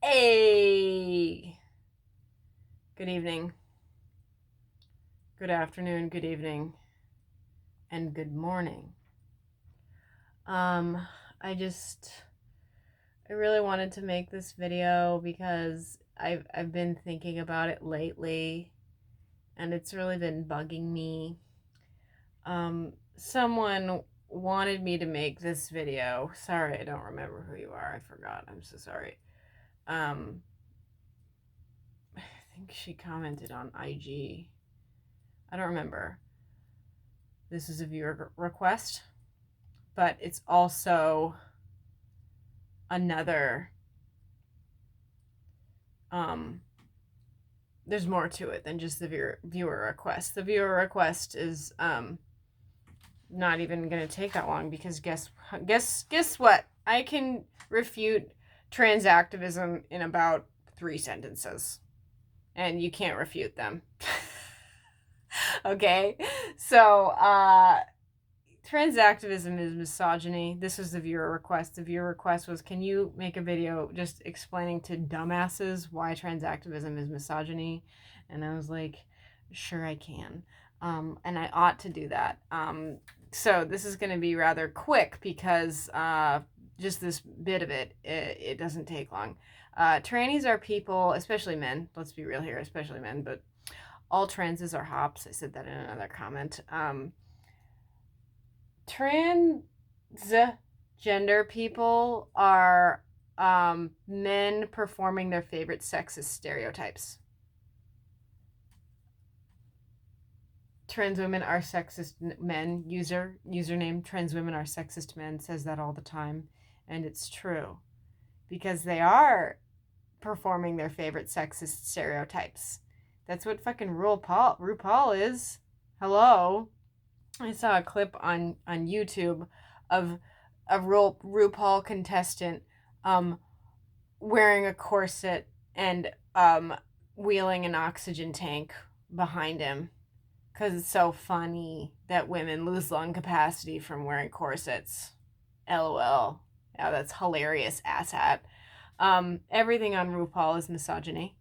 Hey! Good evening, good afternoon, good evening, and good morning. I really wanted to make this video because I've been thinking about it lately, and it's really been bugging me. Someone wanted me to make this video. Sorry, I don't remember who you are. I forgot. I'm so sorry. I think she commented on IG. I don't remember. This is a viewer request, but it's also another there's more to it than just the viewer request. The viewer request is not even going to take that long because guess what? I can refute trans activism in about 3 sentences, and you can't refute them. Okay, so trans activism is misogyny. This was the viewer request. The viewer request was, can you make a video just explaining to dumbasses why trans activism is misogyny? And I was like, sure I can. And I ought to do that. So this is going to be rather quick because just this bit of it doesn't take long. Trannies are people, especially men. Let's be real here, especially men, but all transes are hops. I said that in another comment. Transgender people are men performing their favorite sexist stereotypes. Trans women are sexist men. Username trans women are sexist men says that all the time, and it's true because they are performing their favorite sexist stereotypes. That's what fucking RuPaul is. Hello. I saw a clip on YouTube of a RuPaul contestant wearing a corset and wheeling an oxygen tank behind him because it's so funny that women lose lung capacity from wearing corsets. LOL. Yeah, that's hilarious, asshat. Everything on RuPaul is misogyny.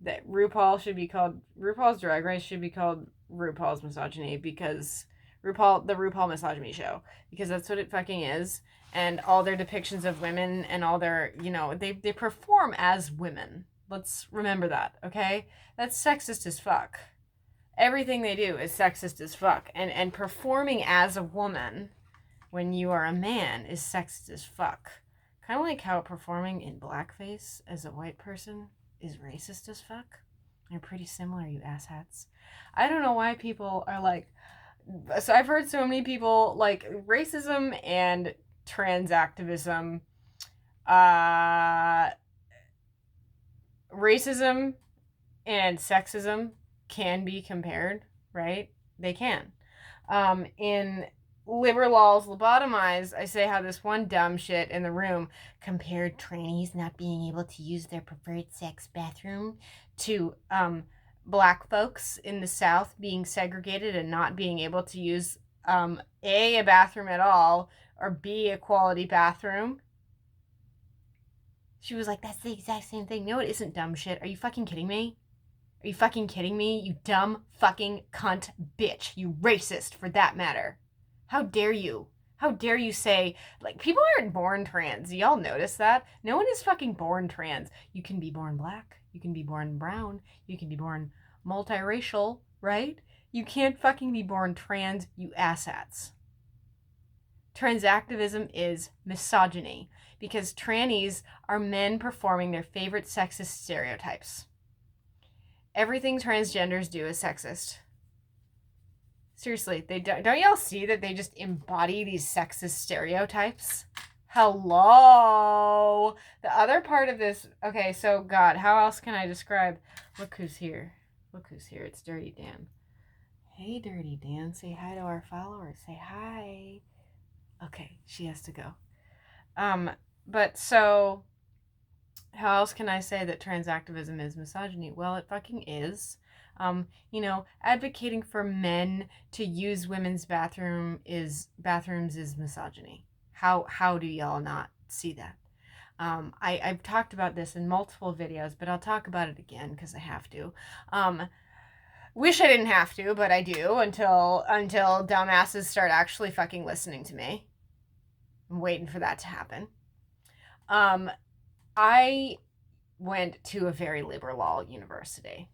That RuPaul's Drag Race should be called RuPaul's Misogyny because the RuPaul Misogyny Show, because that's what it fucking is. And all their depictions of women and all their, they perform as women. Let's remember that, okay? That's sexist as fuck. Everything they do is sexist as fuck. And performing as a woman when you are a man is sexist as fuck. Kind of like how performing in blackface as a white person is racist as fuck. They're pretty similar, you asshats. I don't know why people are like... So I've heard so many people like racism and trans activism. Racism and sexism can be compared, right? They can. In Liberals Lobotomize, I say how this one dumb shit in the room compared trannies not being able to use their preferred sex bathroom to black folks in the South being segregated and not being able to use A, bathroom at all, or B, a quality bathroom. She was like, that's the exact same thing. No, it isn't, dumb shit. Are you fucking kidding me? Are you fucking kidding me? You dumb fucking cunt bitch. You racist, for that matter. How dare you? How dare you say, like, people aren't born trans. Y'all notice that? No one is fucking born trans. You can be born black. You can be born brown. You can be born multiracial, right? You can't fucking be born trans, you asshats. Trans activism is misogyny because trannies are men performing their favorite sexist stereotypes. Everything transgenders do is sexist. Seriously, don't y'all see that they just embody these sexist stereotypes? Hello. The other part of this, okay, so God, how else can I describe? Look who's here. Look who's here. It's Dirty Dan. Hey, Dirty Dan, say hi to our followers. Say hi. Okay, she has to go. But so how else can I say that trans activism is misogyny? Well, it fucking is. Advocating for men to use women's bathrooms is misogyny. How do y'all not see that? I've talked about this in multiple videos, but I'll talk about it again because I have to. Wish I didn't have to, but I do until dumbasses start actually fucking listening to me. I'm waiting for that to happen. I went to a very liberal law university.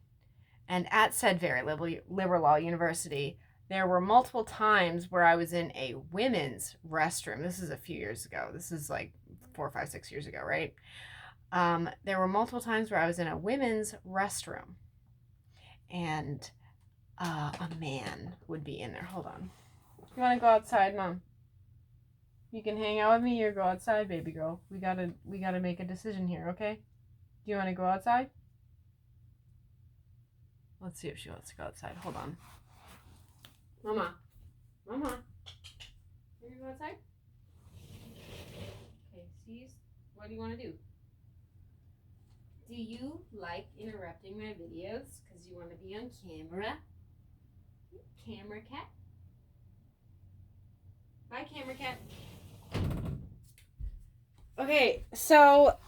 And at said very liberal law university, there were multiple times where I was in a women's restroom. This is a few years ago. This is like 4, 5, 6 years ago, right? There were multiple times where I was in a women's restroom. And a man would be in there. Hold on. You want to go outside, Mom? You can hang out with me or go outside, baby girl. We gotta make a decision here, okay? Do you want to go outside? Let's see if she wants to go outside. Hold on. Mama. You want to go outside? Okay, C's, what do you want to do? Do you like interrupting my videos because you want to be on camera? Camera cat? Bye, camera cat. Okay, so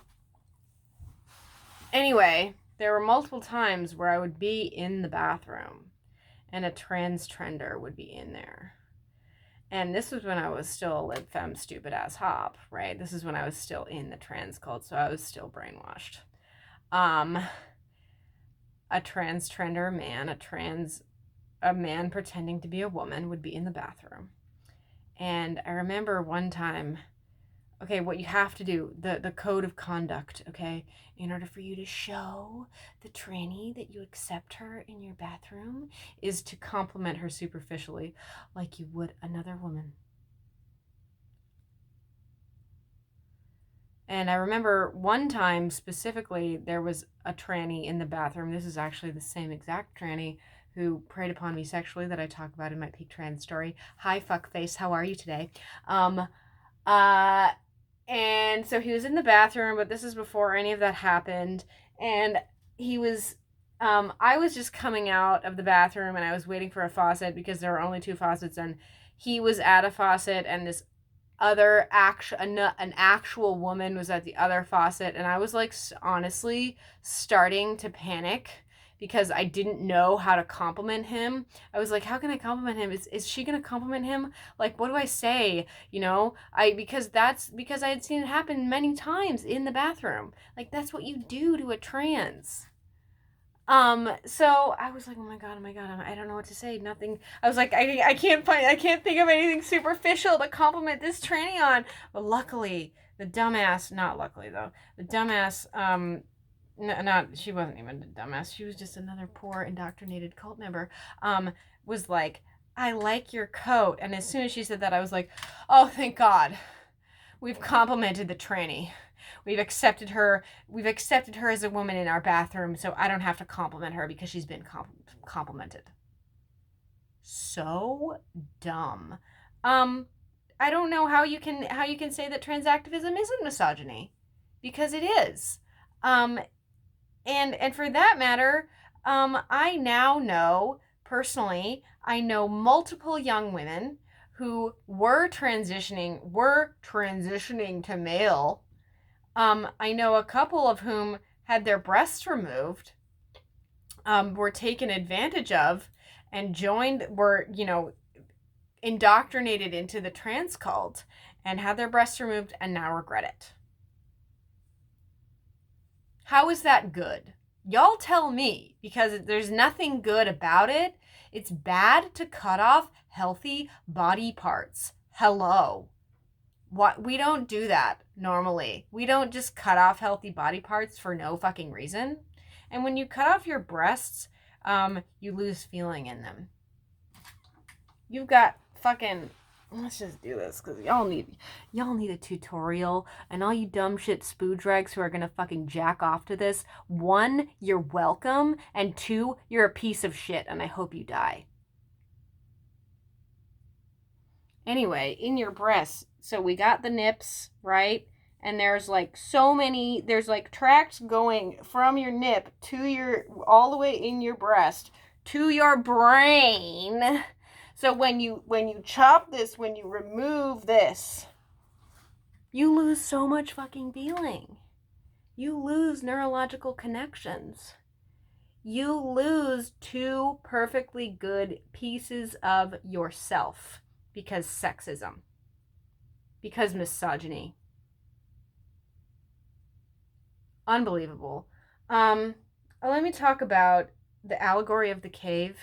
anyway, there were multiple times where I would be in the bathroom and a transtrender would be in there. And this was when I was still a lib femme stupid ass hop, right? This is when I was still in the trans cult, so I was still brainwashed. A transtrender man, a man pretending to be a woman would be in the bathroom. And I remember one time, okay, what you have to do, the code of conduct, okay, in order for you to show the tranny that you accept her in your bathroom is to compliment her superficially like you would another woman. And I remember one time specifically, there was a tranny in the bathroom. This is actually the same exact tranny who preyed upon me sexually that I talk about in my Peak Trans story. Hi, fuckface, how are you today? And so he was in the bathroom, but this is before any of that happened. And he was, I was just coming out of the bathroom and I was waiting for a faucet because there were only 2 faucets and he was at a faucet and this other an actual woman was at the other faucet. And I was like, honestly, starting to panic because I didn't know how to compliment him. I was like, how can I compliment him? Is she going to compliment him? Like, what do I say? You know, because I had seen it happen many times in the bathroom. Like, that's what you do to a trans. So I was like, oh my god, I don't know what to say. Nothing. I was like, I can't think of anything superficial to compliment this tranny on. But luckily, the dumbass, not luckily though, the dumbass, she wasn't even a dumbass. She was just another poor indoctrinated cult member, was like, I like your coat. And as soon as she said that, I was like, oh, thank God. We've complimented the tranny. We've accepted her as a woman in our bathroom, so I don't have to compliment her because she's been complimented. So dumb. I don't know how you can say that trans activism isn't misogyny, because it is. And for that matter, I now know personally, I know multiple young women who were transitioning to male. I know a couple of whom had their breasts removed, were taken advantage of, and were indoctrinated into the trans cult, and had their breasts removed, and now regret it. How is that good? Y'all tell me, because there's nothing good about it. It's bad to cut off healthy body parts. Hello. What? We don't do that normally. We don't just cut off healthy body parts for no fucking reason. And when you cut off your breasts, you lose feeling in them. You've got fucking, let's just do this because y'all need a tutorial. And all you dumb shit spoodrags who are gonna fucking jack off to this, 1, you're welcome, and 2, you're a piece of shit and I hope you die. Anyway, in your breasts, so we got the nips, right? And there's like tracts going from your nip to all the way in your breast to your brain. So when you chop this, when you remove this, you lose so much fucking feeling. you lose neurological connections. You lose two perfectly good pieces of yourself because sexism, because misogyny. Unbelievable. Let me talk about the allegory of the cave,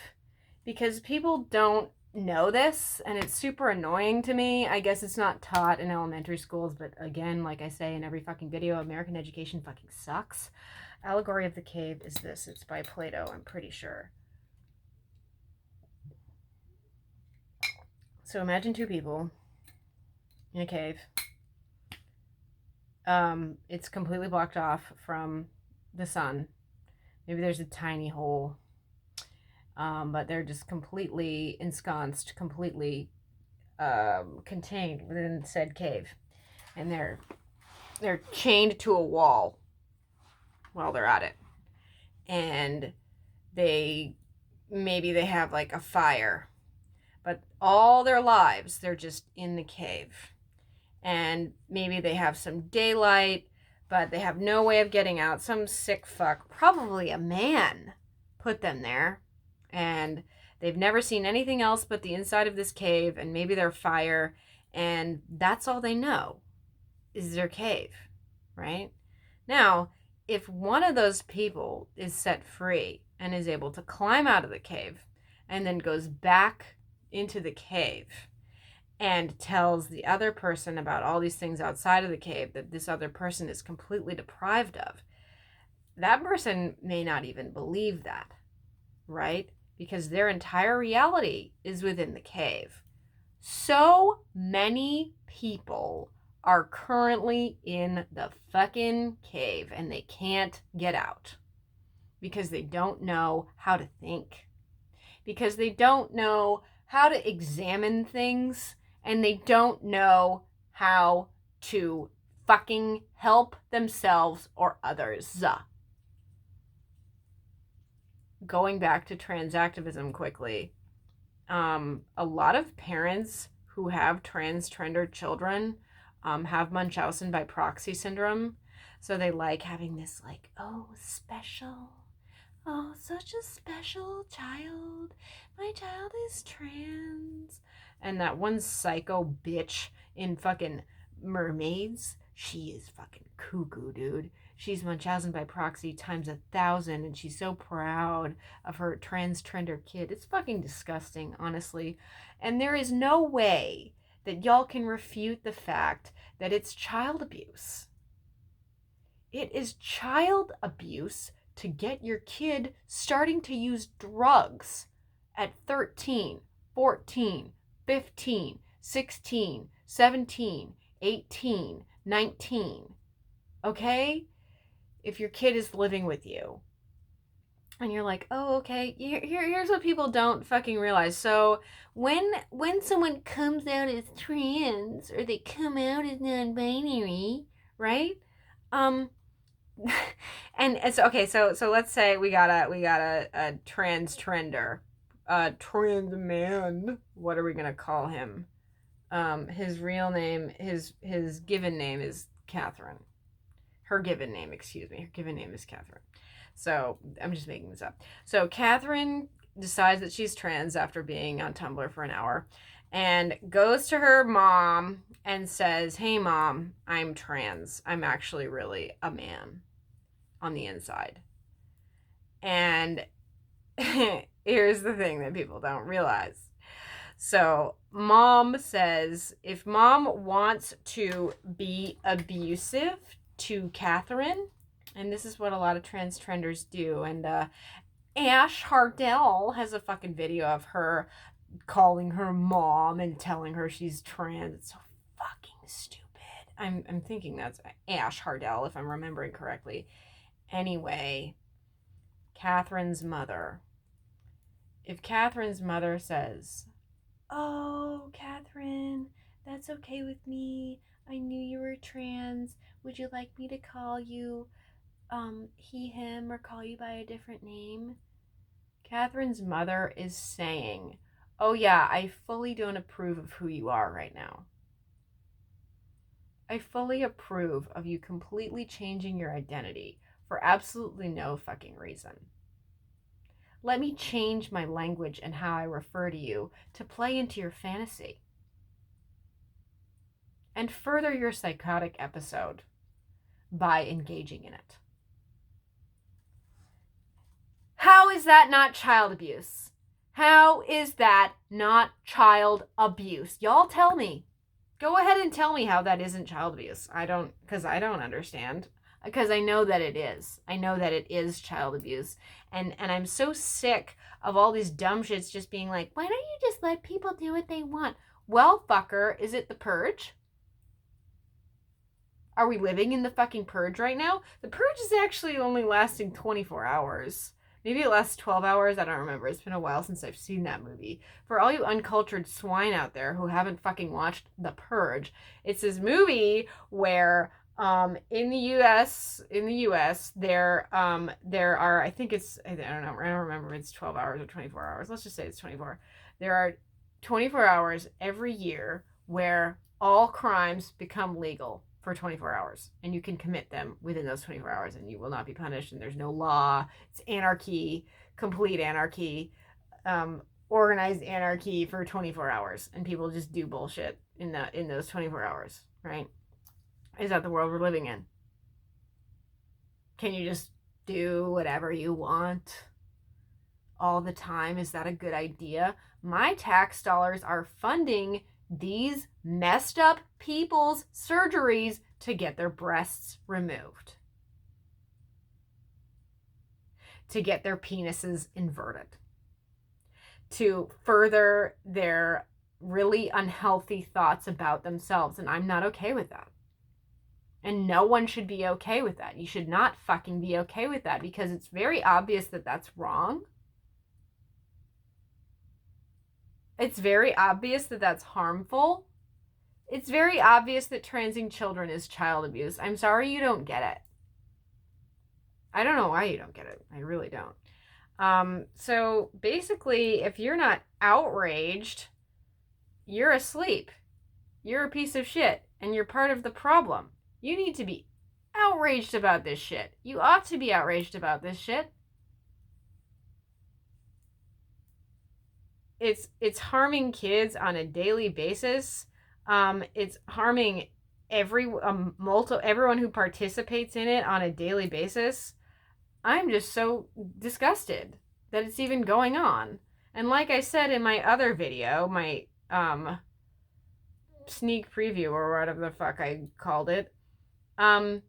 because people don't know this and it's super annoying to me. I guess it's not taught in elementary schools, but again, like I say in every fucking video, American education fucking sucks. Allegory of the cave is this. It's by Plato, I'm pretty sure. So imagine two people in a cave. It's completely blocked off from the sun. Maybe there's a tiny hole, but they're just completely ensconced, completely contained within said cave, and they're chained to a wall while they're at it, and maybe they have like a fire, but all their lives they're just in the cave, and maybe they have some daylight, but they have no way of getting out. Some sick fuck, probably a man, put them there, and they've never seen anything else but the inside of this cave and maybe their fire, and that's all they know is their cave, right? Now, if one of those people is set free and is able to climb out of the cave and then goes back into the cave and tells the other person about all these things outside of the cave that this other person is completely deprived of, that person may not even believe that, right? Because their entire reality is within the cave. So many people are currently in the fucking cave and they can't get out because they don't know how to think, because they don't know how to examine things, and they don't know how to fucking help themselves or others. Going back to trans activism quickly, a lot of parents who have transtrender children have Munchausen by proxy syndrome. So they like having this like, oh, special, oh, such a special child. My child is trans. And that one psycho bitch in fucking Mermaids, she is fucking cuckoo, dude. She's Munchausen by proxy times 1,000, and she's so proud of her transtrender kid. It's fucking disgusting, honestly. And there is no way that y'all can refute the fact that it's child abuse. It is child abuse to get your kid starting to use drugs at 13, 14, 15, 16, 17, 18, 19. Okay? If your kid is living with you and you're like, oh, okay, here's what people don't fucking realize. So when someone comes out as trans, or they come out as non-binary, right? And it's okay. So let's say we got a transtrender, a trans man. What are we gonna call him? His real name, his given name is Catherine. Her given name is Catherine. So I'm just making this up. So Catherine decides that she's trans after being on Tumblr for an hour, and goes to her mom and says, hey mom, I'm trans. I'm actually really a man on the inside. And here's the thing that people don't realize. So mom says if mom wants to be abusive to Catherine, and this is what a lot of transtrenders do, and Ash Hardell has a fucking video of her calling her mom and telling her she's trans. It's so fucking stupid. I'm thinking that's Ash Hardell, if I'm remembering correctly. Anyway, Catherine's mother. If Catherine's mother says, oh, Catherine, that's okay with me. I knew you were trans. Would you like me to call you he, him, or call you by a different name? Catherine's mother is saying, oh yeah, I fully don't approve of who you are right now. I fully approve of you completely changing your identity for absolutely no fucking reason. Let me change my language and how I refer to you to play into your fantasy and further your psychotic episode by engaging in it. How is that not child abuse? How is that not child abuse? Y'all tell me. Go ahead and tell me how that isn't child abuse. Because I don't understand. Because I know that it is. I know that it is child abuse. And I'm so sick of all these dumb shits just being like, why don't you just let people do what they want? Well, fucker, is it the purge? Are we living in the fucking purge right now? The purge is actually only lasting 24 hours. Maybe it lasts 12 hours. I don't remember. It's been a while since I've seen that movie. For all you uncultured swine out there who haven't fucking watched The Purge, it's this movie where in the US there are, I think it's, I don't know, I don't remember if it's 12 hours or 24 hours. Let's just say it's 24. There are 24 hours every year where all crimes become legal for 24 hours, and you can commit them within those 24 hours and you will not be punished, and there's no law. It's anarchy, complete anarchy, organized anarchy for 24 hours, and people just do bullshit in those 24 hours, right? Is that the world we're living in? Can you just do whatever you want all the time? Is that a good idea? My tax dollars are funding these messed up people's surgeries to get their breasts removed, to get their penises inverted, to further their really unhealthy thoughts about themselves. And I'm not okay with that. And no one should be okay with that. You should not fucking be okay with that, because it's very obvious that that's wrong. It's very obvious that that's harmful. It's very obvious that transing children is child abuse. I'm sorry you don't get it. I don't know why you don't get it. I really don't. So basically, if you're not outraged, you're asleep. You're a piece of shit, and you're part of the problem. You need to be outraged about this shit. You ought to be outraged about this shit. It's harming kids on a daily basis. It's harming everyone who participates in it on a daily basis. I'm just so disgusted that it's even going on. And like I said in my other video, my sneak preview or whatever the fuck I called it, I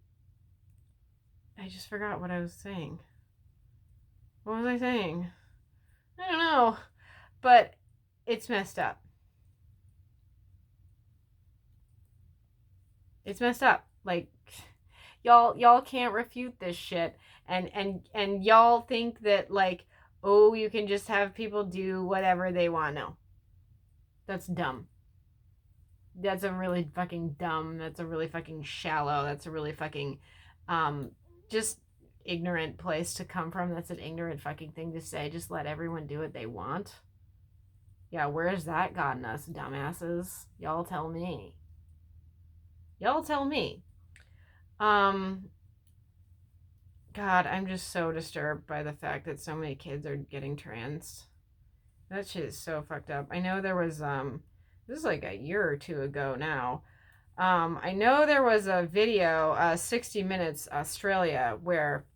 just forgot what I was saying. What was I saying? I don't know. But it's messed up. It's messed up. Like, y'all can't refute this shit. And y'all think that, like, oh, you can just have people do whatever they want. No. That's dumb. That's a really fucking dumb. That's a really fucking shallow. That's a really fucking just ignorant place to come from. That's an ignorant fucking thing to say. Just let everyone do what they want. Yeah, where's that gotten us, dumbasses? Y'all tell me. Y'all tell me. God, I'm just so disturbed by the fact that so many kids are getting trans. That shit is so fucked up. I know there was, this is like a year or two ago now. I know there was a video, 60 Minutes Australia, where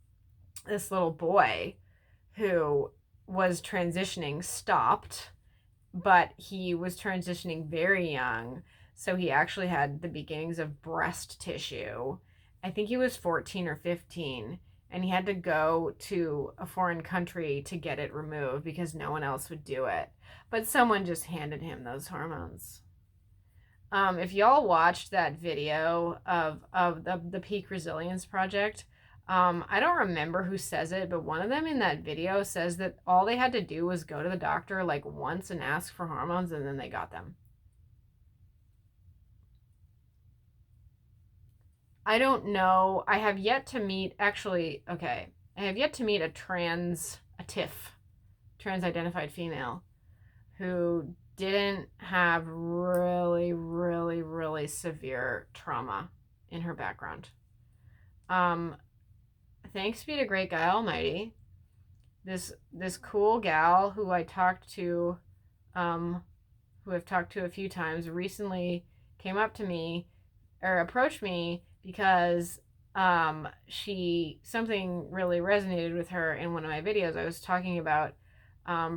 this little boy who was transitioning stopped, but he was transitioning very young, so he actually had the beginnings of breast tissue. I think he was 14 or 15, and he had to go to a foreign country to get it removed because no one else would do it. But someone just handed him those hormones. If y'all watched that video of the Peak Resilience Project, I don't remember who says it, but one of them in that video says that all they had to do was go to the doctor like once and ask for hormones, and then they got them. I don't know. I have yet to meet, actually, okay, I have yet to meet a TIF, trans-identified female, who didn't have really, really, really severe trauma in her background. Thanks be to great guy almighty, this cool gal who I talked to, who I've talked to a few times, recently came up to me or approached me because something really resonated with her in one of my videos. I was talking about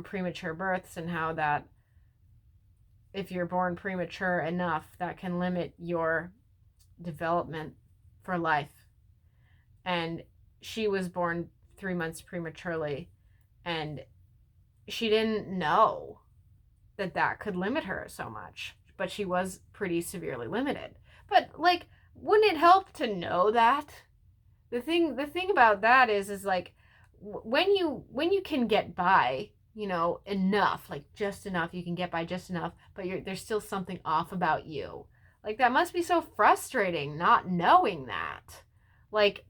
premature births and how that if you're born premature enough, that can limit your development for life. And she was born 3 months prematurely, and she didn't know that could limit her so much, but she was pretty severely limited. But like, wouldn't it help to know that? The thing about that is like, when you can get by, enough, like just enough, you can get by just enough, but there's still something off about you. Like, that must be so frustrating not knowing that. Like,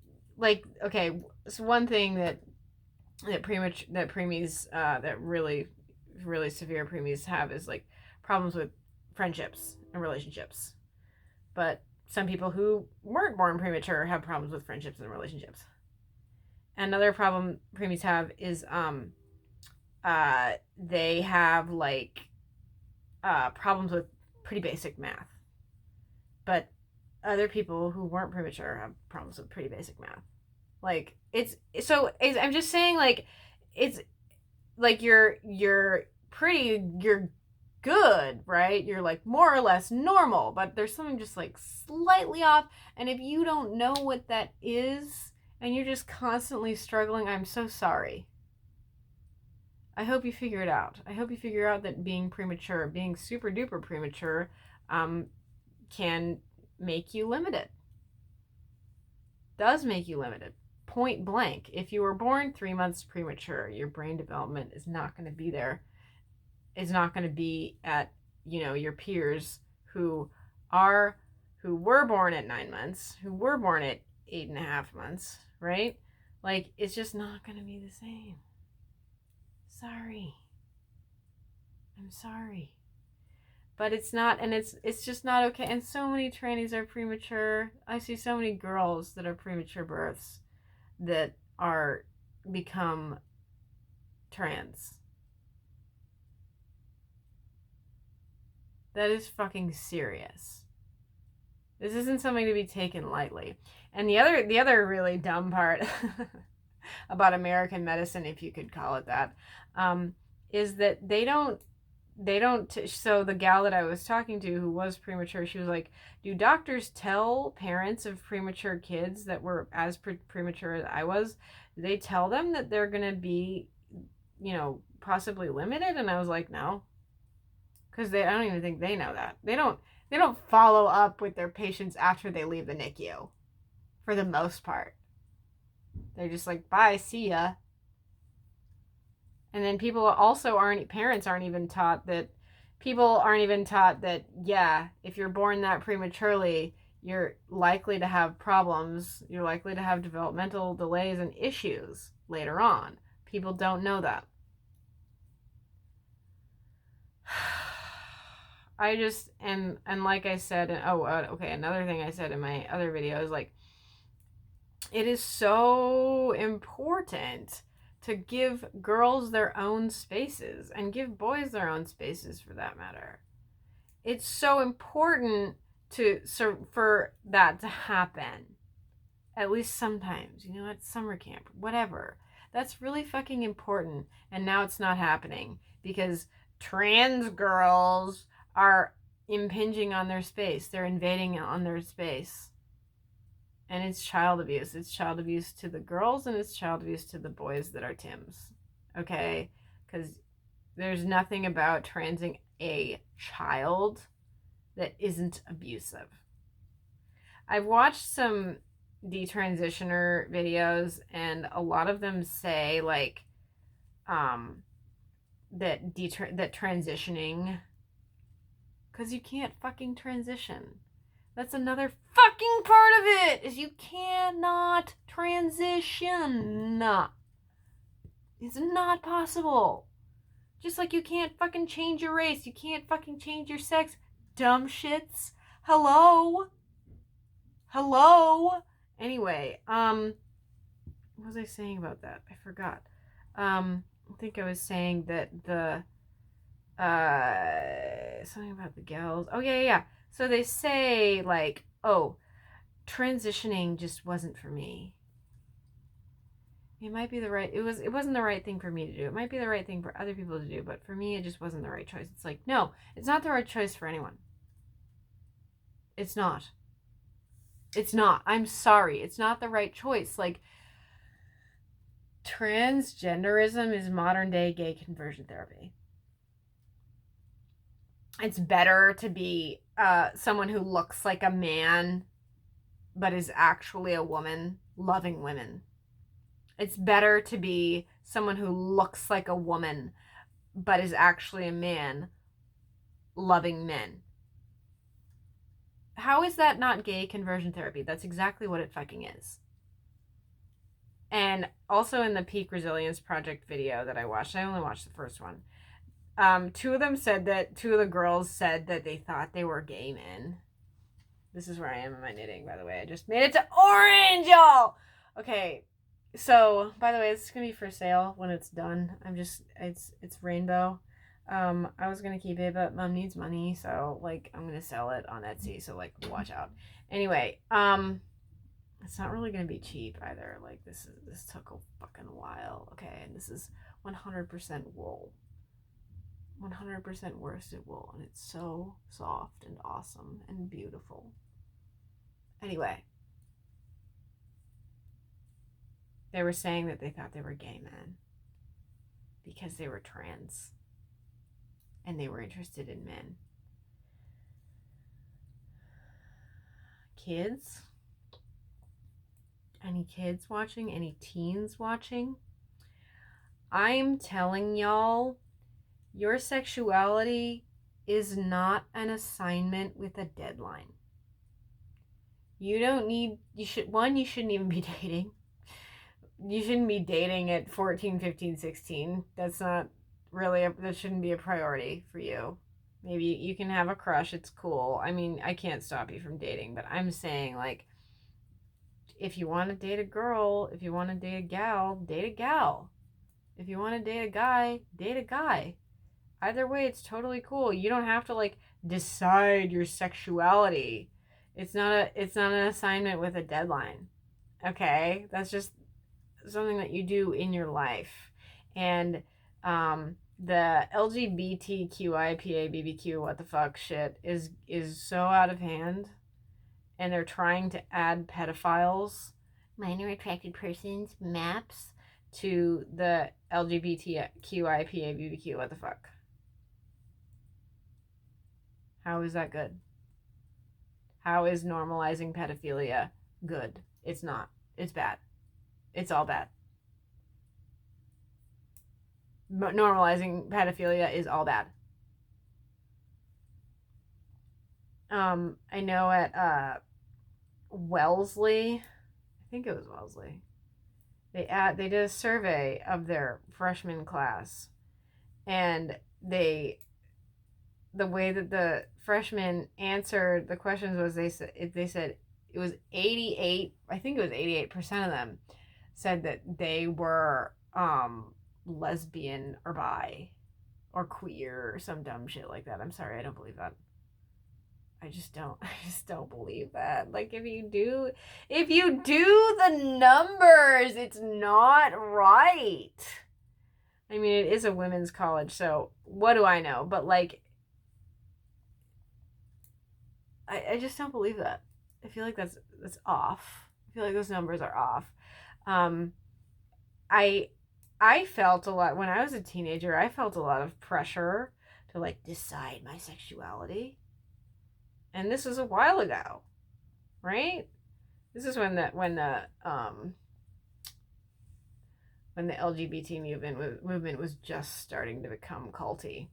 okay, so one thing that preemies, that really, really severe preemies have is like problems with friendships and relationships. But some people who weren't born premature have problems with friendships and relationships. Another problem preemies have is they have like problems with pretty basic math. But other people who weren't premature have problems with pretty basic math. Like, I'm just saying, like, it's like you're good, right? You're like more or less normal, but there's something just like slightly off. And if you don't know what that is and you're just constantly struggling, I'm so sorry. I hope you figure it out. I hope you figure out that being premature, being super duper premature, can make you limited. Does make you limited. Point blank. If you were born 3 months premature, your brain development is not going to be there. It's not going to be at, your peers who were born at 9 months, who were born at 8.5 months, right? Like, it's just not going to be the same. Sorry. I'm sorry. But it's not, and it's just not okay. And so many trannies are premature. I see so many girls that are premature births that are become trans. That is fucking serious. This isn't something to be taken lightly. And the other really dumb part about American medicine, if you could call it that, is that they don't, so the gal that I was talking to who was premature, she was like, do doctors tell parents of premature kids that were as premature as I was, do they tell them that they're going to be, possibly limited? And I was like, no. Because I don't even think they know that. They don't follow up with their patients after they leave the NICU, for the most part. They're just like, bye, see ya. And then parents aren't even taught that, yeah, if you're born that prematurely, you're likely to have problems. You're likely to have developmental delays and issues later on. People don't know that. I just, and like I said, another thing I said in my other video is like, it is so important to give girls their own spaces and give boys their own spaces, for that matter. It's so important for that to happen. At least sometimes, at summer camp, whatever. That's really fucking important. And now it's not happening because trans girls are impinging on their space. They're invading on their space. And it's child abuse. It's child abuse to the girls, and it's child abuse to the boys that are Tims. Okay? Because there's nothing about transing a child that isn't abusive. I've watched some detransitioner videos, and a lot of them say, like, that transitioning, because you can't fucking transition. That's another fucking part of it, is you cannot transition. It's not possible. Just like you can't fucking change your race. You can't fucking change your sex. Dumb shits. Hello? Anyway, what was I saying about that? I forgot. I think I was saying that something about the gals. Oh, yeah. So they say, like, oh, transitioning just wasn't for me. It might be it wasn't the right thing for me to do. It might be the right thing for other people to do, but for me, it just wasn't the right choice. It's like, no, it's not the right choice for anyone. It's not. I'm sorry. It's not the right choice. Like, transgenderism is modern day gay conversion therapy. It's better to be someone who looks like a man but is actually a woman loving women. It's better to be someone who looks like a woman but is actually a man loving men. How is that not gay conversion therapy? That's exactly what it fucking is. And also in the Peak Resilience Project video that I watched, I only watched the first one. Two of the girls said that they thought they were gay men. This is where I am in my knitting, by the way. I just made it to orange, y'all! Okay, so, by the way, it's gonna be for sale when it's done. It's rainbow. I was gonna keep it, but Mom needs money, so, like, I'm gonna sell it on Etsy, so, like, watch out. Anyway, it's not really gonna be cheap either. Like, this took a fucking while, okay? And this is 100% wool. 100% worsted wool, and it's so soft and awesome and beautiful. Anyway, they were saying that they thought they were gay men because they were trans and they were interested in men. Kids? Any kids watching? Any teens watching? I'm telling y'all, your sexuality is not an assignment with a deadline. You shouldn't even be dating. You shouldn't be dating at 14, 15, 16. That's not really, that shouldn't be a priority for you. Maybe you can have a crush, it's cool. I mean, I can't stop you from dating, but I'm saying, like, if you want to date a girl, if you want to date a gal, date a gal. If you want to date a guy, date a guy. Either way, it's totally cool. You don't have to, like, decide your sexuality. It's not an assignment with a deadline. Okay? That's just something that you do in your life. And the LGBTQIPA what the fuck shit is so out of hand. And they're trying to add pedophiles, minor attracted persons, maps to the LGBTQIPA what the fuck. How is that good? How is normalizing pedophilia good? It's not. It's bad. It's all bad. Normalizing pedophilia is all bad. I know at Wellesley, I think it was Wellesley, they did a survey of their freshman class, and the way that the freshmen answered the questions was they said it was 88, I think it was 88% of them said that they were lesbian or bi or queer or some dumb shit like that. I'm sorry, I don't believe that. I just don't believe that. Like, if you do the numbers, it's not right. I mean, it is a women's college, so what do I know? But, like, I just don't believe that. I feel like that's off. I feel like those numbers are off. I felt a lot when I was a teenager. I felt a lot of pressure to, like, decide my sexuality. And this was a while ago, right? This is when the LGBT movement was just starting to become culty.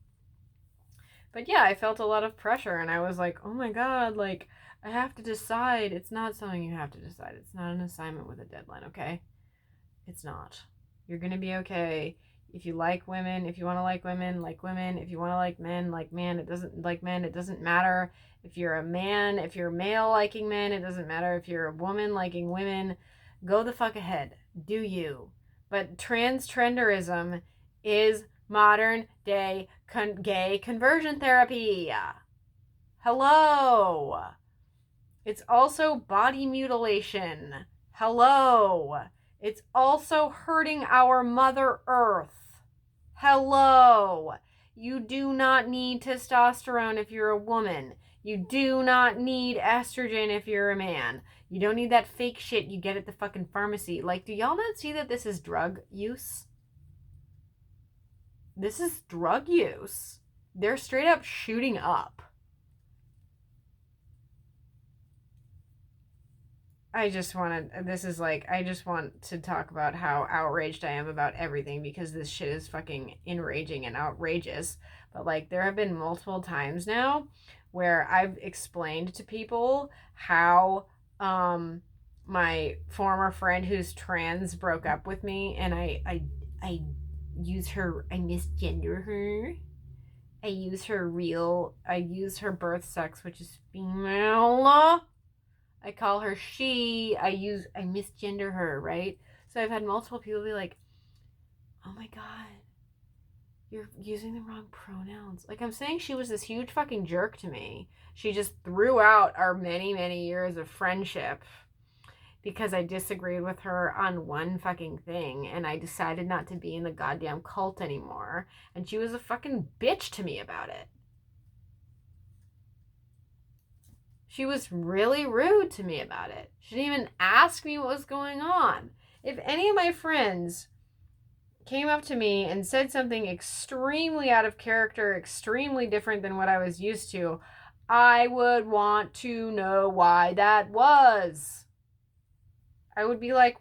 But yeah, I felt a lot of pressure, and I was like, oh my god, like, I have to decide. It's not something you have to decide. It's not an assignment with a deadline, okay? It's not. You're gonna be okay. If you like women, if you want to like women, like women. If you want to like men, it doesn't like men. It doesn't matter if you're a man, if you're male liking men. It doesn't matter if you're a woman liking women. Go the fuck ahead. Do you. But transtrenderism is modern day gay conversion therapy. Hello. It's also body mutilation. Hello. It's also hurting our Mother Earth. Hello. You do not need testosterone if you're a woman. You do not need estrogen if you're a man. You don't need that fake shit you get at the fucking pharmacy. Like, do y'all not see that this is drug use? This is drug use. They're straight up shooting up. I just want to talk about how outraged I am about everything because this shit is fucking enraging and outrageous. But like, there have been multiple times now where I've explained to people how my former friend who's trans broke up with me, and I misgender her. I use her birth sex, which is female. I call her she. I misgender her, right? So I've had multiple people be like, oh my God, you're using the wrong pronouns. Like, I'm saying she was this huge fucking jerk to me. She just threw out our many, many years of friendship because I disagreed with her on one fucking thing, and I decided not to be in the goddamn cult anymore. And she was a fucking bitch to me about it. She was really rude to me about it. She didn't even ask me what was going on. If any of my friends came up to me and said something extremely out of character, extremely different than what I was used to, I would want to know why that was. I would be like,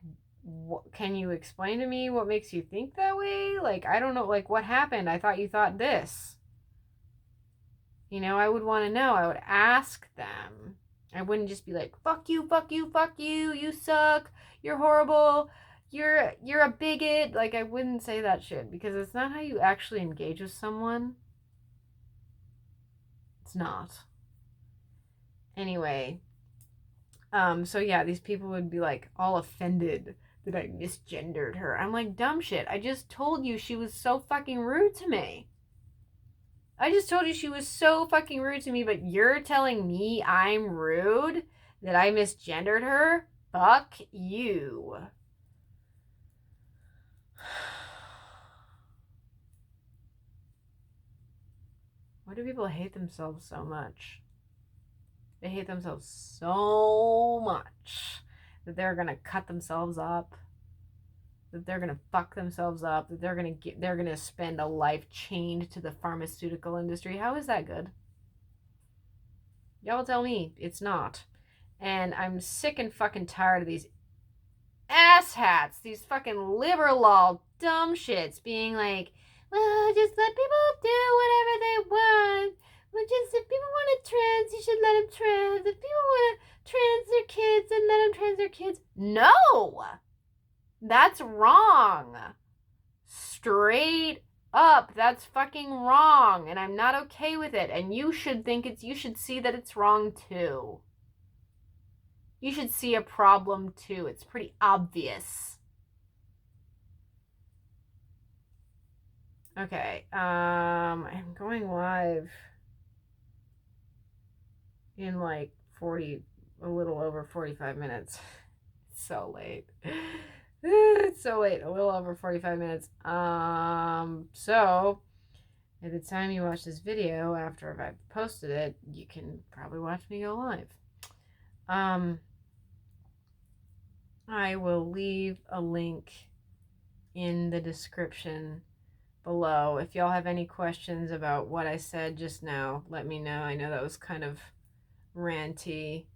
can you explain to me what makes you think that way? Like, I don't know, like, what happened? I thought you thought this. You know, I would want to know. I would ask them. I wouldn't just be like, fuck you, fuck you, fuck you, you suck, you're horrible, you're a bigot. Like, I wouldn't say that shit because it's not how you actually engage with someone. It's not. Anyway, so yeah, these people would be like all offended that I misgendered her. I'm like, dumb shit. I just told you she was so fucking rude to me. I just told you she was so fucking rude to me, but you're telling me I'm rude? That I misgendered her? Fuck you. Why do people hate themselves so much? They hate themselves so much that they're gonna cut themselves up, that they're gonna fuck themselves up, that they're gonna spend a life chained to the pharmaceutical industry. How is that good? Y'all tell me. It's not. And I'm sick and fucking tired of these asshats, these fucking liberal dumb shits being like, well, just let people do whatever they want. Well, just if people want to trans, you should let them trans. If people want to trans their kids, then let them trans their kids. No! That's wrong. Straight up, that's fucking wrong. And I'm not okay with it. And you should see that it's wrong too. You should see a problem too. It's pretty obvious. Okay, I'm going live in like a little over 45 minutes. It's so late. It's so late, a little over 45 minutes. So at the time you watch this video, after I've posted it, you can probably watch me go live. I will leave a link in the description below. If y'all have any questions about what I said just now, let me know. I know that was kind of ranty,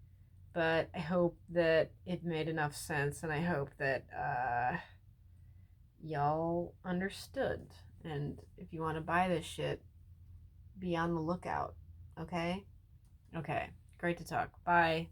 but I hope that it made enough sense, and I hope that y'all understood. And if you want to buy this shit, be on the lookout. Okay? Okay. Great to talk. Bye.